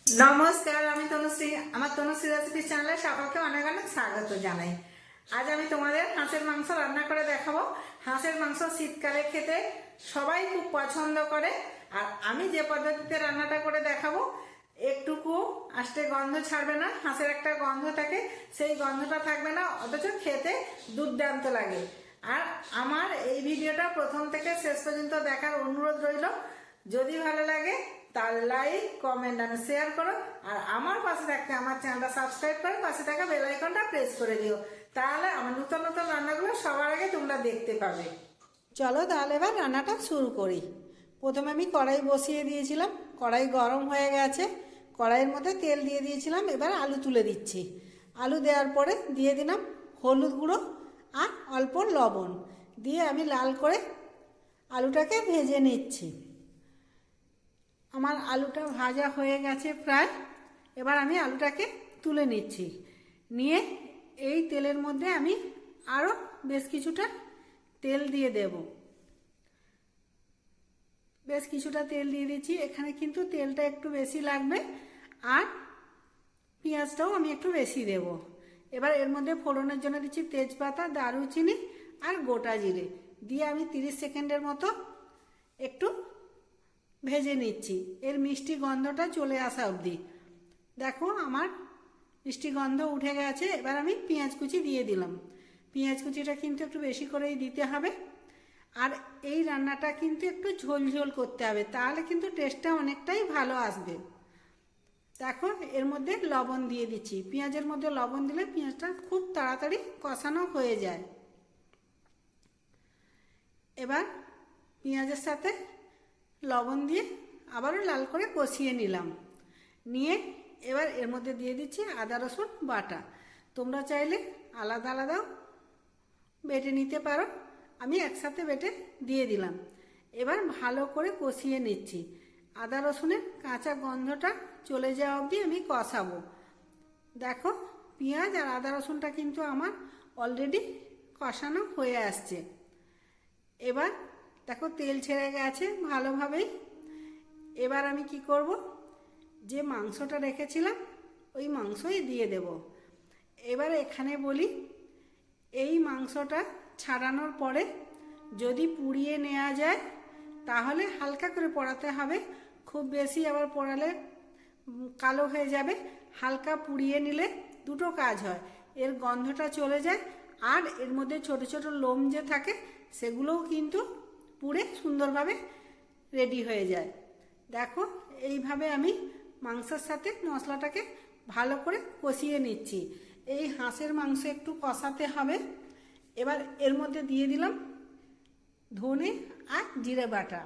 নমস্কার, আমি তনুশ্রী। আমার তনুশ্রী রেসিপি চ্যানেলে সকলকে অনেক অনেক স্বাগত জানাই। আজ আমি তোমাদের হাঁসের মাংস রান্না করে দেখাবো। হাঁসের মাংস শীতকালে খেতে সবাই খুব পছন্দ করে। আর আমি যে পদ্ধতিতে রান্নাটা করে দেখাবো, একটুকু আস্তে গন্ধ ছাড়বে না। হাঁসের একটা গন্ধ থাকে, সেই গন্ধটা থাকবে না, অথচ খেতে দুর্দান্ত লাগে। আর আমার এই ভিডিওটা প্রথম থেকে শেষ পর্যন্ত দেখার অনুরোধ রইল। যদি ভালো লাগে তার লাইক, কমেন্ট আর শেয়ার করো। আর আমার পাশে থাকতে আমার চ্যানেলটা সাবস্ক্রাইব করে পাশে থাকা বেল আইকনটা প্রেস করে দিও। তাহলে আমার নতুন নতুন রান্নাগুলো সবার আগে তোমরা দেখতে পাবে। চলো তাহলে এবার রান্নাটা শুরু করি। প্রথমে আমি কড়াই বসিয়ে দিয়েছিলাম, কড়াই গরম হয়ে গেছে। কড়াইয়ের মধ্যে তেল দিয়ে দিয়েছিলাম, এবার আলু তুলে দিচ্ছি। আলু দেওয়ার পরে দিয়ে দিলাম হলুদ গুঁড়ো আর অল্প লবণ দিয়ে আমি লাল করে আলুটাকে ভেজে নিচ্ছি। আমার আলুটা ভাজা হয়ে গেছে প্রায়। এবার আমি আলুটাকে তুলে নিচ্ছি। নিয়ে এই তেলের মধ্যে আমি আরও বেশ কিছুটা তেল দিয়ে দেব। বেশ কিছুটা তেল দিয়ে দিচ্ছি। এখানে কিন্তু তেলটা একটু বেশি লাগবে, আর পেঁয়াজটাও আমি একটু বেশি দেব। এবার এর মধ্যে ফোড়নের জন্য দিচ্ছি তেজপাতা, দারুচিনি আর গোটা জিরে দিয়ে আমি 30 সেকেন্ডের মতো একটু ভেজে নিচ্ছি, এর মিষ্টি গন্ধটা চলে আসা অবধি। দেখো আমার মিষ্টি গন্ধ উঠে গেছে। এবার আমি পেঁয়াজ কুচি দিয়ে দিলাম। পেঁয়াজ কুচিটা কিন্তু একটু বেশি করেই দিতে হবে। আর এই রান্নাটা কিন্তু একটু ঝোলঝোল করতে হবে, তাহলে কিন্তু টেস্টটা অনেকটাই ভালো আসবে। দেখো এর মধ্যে লবণ দিয়ে দিচ্ছি। পেঁয়াজের মধ্যে লবণ দিলে পেঁয়াজটা খুব তাড়াতাড়ি কষানো হয়ে যায়। এবার পেঁয়াজের সাথে লবণ দিয়ে আবারও লাল করে কষিয়ে নিলাম। নিয়ে এবার এর মধ্যে দিয়ে দিচ্ছি আদা রসুন বাটা। তোমরা চাইলে আলাদা আলাদাও বেটে নিতে পারো, আমি একসাথে বেটে দিয়ে দিলাম। এবার ভালো করে কষিয়ে নিচ্ছি। আদা রসুনের কাঁচা গন্ধটা চলে যাওয়া অবধি আমি কষাবো। দেখো পেঁয়াজ আর আদা রসুনটা কিন্তু আমার অলরেডি কষানো হয়ে আসছে। এবার দেখো তেল ছেড়ে গেছে ভালোভাবেই। এবার আমি কি করব, যে মাংসটা রেখেছিলাম ওই মাংসই দিয়ে দেব। এবার এখানে বলি, এই মাংসটা ছাড়ানোর পরে যদি পুড়িয়ে নেওয়া যায় তাহলে হালকা করে পোড়াতে হবে। খুব বেশি আবার পোড়ালে কালো হয়ে যাবে। হালকা পুড়িয়ে নিলে দুটো কাজ হয়, এর গন্ধটা চলে যায়, আর এর মধ্যে ছোট ছোট লোম যে থাকে সেগুলোও কিন্তু পুড়ে সুন্দরভাবে রেডি হয়ে যায়। দেখো এইভাবে আমি মাংসের সাথে মশলাটাকে ভালো করে কষিয়ে নিচ্ছি। এই হাঁসের মাংস একটু কষাতে হবে। এবার এর মধ্যে দিয়ে দিলাম ধনে আর জিরে বাটা।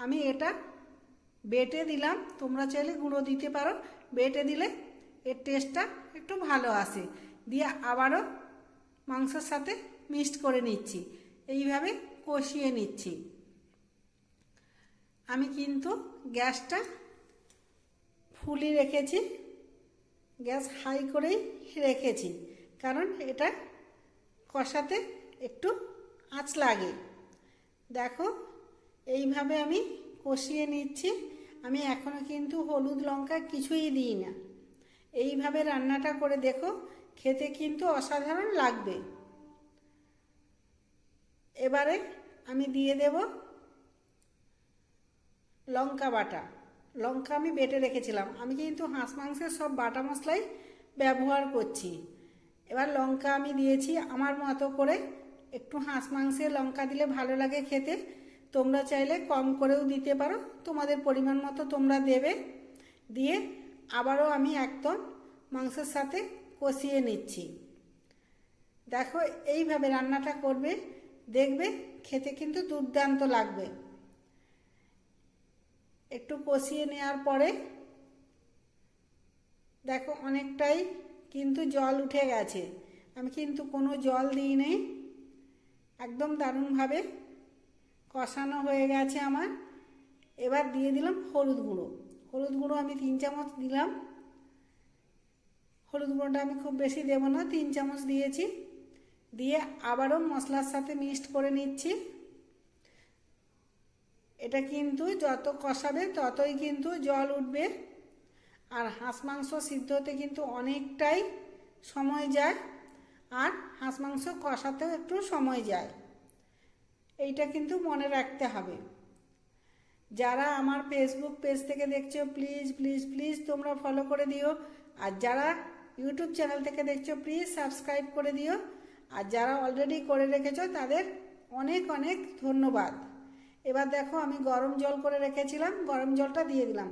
আমি এটা বেটে দিলাম, তোমরা চাইলে গুঁড়ো দিতে পারো। বেটে দিলে এর টেস্টটা একটু ভালো আসে। দিয়ে আবারও মাংসের সাথে মিক্সড করে নিচ্ছি, এইভাবে কষিয়ে নিচ্ছি। আমি কিন্তু গ্যাসটা ফুলি রেখেছি, গ্যাস হাই করেই রেখেছি, কারণ এটা কষাতে একটু আঁচ লাগে। দেখো এইভাবে আমি কষিয়ে নিচ্ছি। আমি এখনও কিন্তু হলুদ লঙ্কা কিছুই দিই না। এইভাবে রান্নাটা করে দেখো, খেতে কিন্তু অসাধারণ লাগবে। এবারে আমি দিয়ে দেব লঙ্কা বাটা। লঙ্কা আমি বেটে রেখেছিলাম, আমি কিন্তু হাঁস মাংসের সব বাটা মশলাই ব্যবহার করছি। এবার লঙ্কা আমি দিয়েছি আমার মতো করে। একটু হাঁস মাংসে লঙ্কা দিলে ভালো লাগে খেতে, তোমরা চাইলে কম করেও দিতে পারো, তোমাদের পরিমাণ মতো তোমরা দেবে। দিয়ে আবারও আমি একদম মাংসের সাথে কষিয়ে নিচ্ছি। দেখো এইভাবে রান্নাটা করবে, দেখবে খেতে কিন্তু দুর্দান্ত লাগবে। একটু কষিয়ে নেওয়ার পরে দেখো অনেকটাই কিন্তু জল উঠে গেছে। আমি কিন্তু কোনো জল দিই নেই, একদম দারুণভাবে কষানো হয়ে গেছে আমার। এবার দিয়ে দিলাম হলুদ গুঁড়ো। হলুদ গুঁড়ো আমি 3 চামচ দিলাম। হলুদ গুঁড়োটা আমি খুব বেশি দেব না, 3 চামচ দিয়েছি। দিয়ে আবারও মশলার সাথে মিক্সড করে নিচ্ছি। এটা কিন্তু যত কষাবে ততই কিন্তু জল উঠবে। আর হাঁস মাংস সিদ্ধ হতে কিন্তু অনেকটাই সময় যায়, আর হাঁস মাংস কষাতেও একটু সময় যায়, এইটা কিন্তু মনে রাখতে হবে। যারা আমার ফেসবুক পেজ থেকে দেখছো প্লিজ প্লিজ প্লিজ তোমরা ফলো করে দিও, আর যারা ইউটিউব চ্যানেল থেকে দেখছো প্লিজ সাবস্ক্রাইব করে দিও, আর যারা অলরেডি করে রেখেছো তাদের অনেক অনেক ধন্যবাদ। এবার দেখো আমি গরম জল করে রেখেছিলাম, গরম জলটা দিয়ে দিলাম।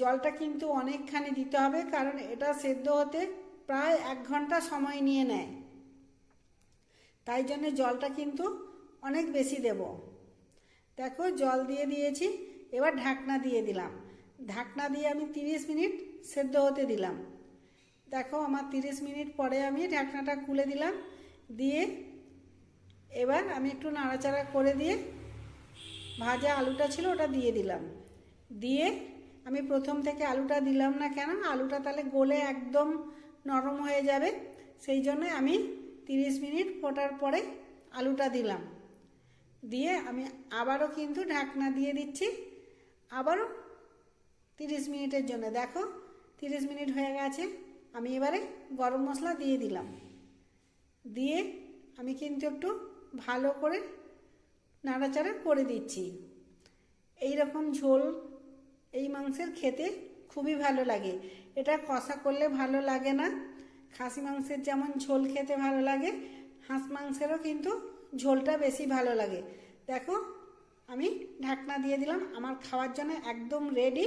জলটা কিন্তু অনেকখানি দিতে হবে, কারণ এটা সেদ্ধ হতে প্রায় 1 ঘন্টা সময় নিয়ে নেয়, তাই জন্য জলটা কিন্তু অনেক বেশি দেব। দেখো জল দিয়ে দিয়েছি, এবার ঢাকনা দিয়ে দিলাম। ঢাকনা দিয়ে আমি 30 মিনিট সেদ্ধ হতে দিলাম। দেখো আমার 30 মিনিট পরে আমি ঢাকনাটা খুলে দিলাম, দিয়ে এবার আমি একটু নাড়াচাড়া করে দিয়ে ভাজা আলুটা ছিল ওটা দিয়ে দিলাম। দিয়ে আমি প্রথম থেকে আলুটা দিলাম না, কেন আলুটা তাহলে গলে একদম নরম হয়ে যাবে, সেই জন্য আমি 30 মিনিট ফোটার পরে আলুটা দিলাম। দিয়ে আমি আবারও কিন্তু ঢাকনা দিয়ে দিচ্ছি, আবারও 30 মিনিটের জন্য। দেখো 30 মিনিট হয়ে গেছে, আমি এবারে গরম মশলা দিয়ে দিলাম। দিয়ে আমি কিন্তু একটু ভালো করে নাড়াচাড়া করে দিচ্ছি। এই রকম ঝোল এই মাংসের খেতে খুবই ভালো লাগে, এটা কষা করলে ভালো লাগে না। খাসি মাংসের যেমন ঝোল খেতে ভালো লাগে, হাঁস মাংসেরও কিন্তু ঝোলটা বেশি ভালো লাগে। দেখো আমি ঢাকনা দিয়ে দিলাম, আমার খাওয়ার জন্য একদম রেডি।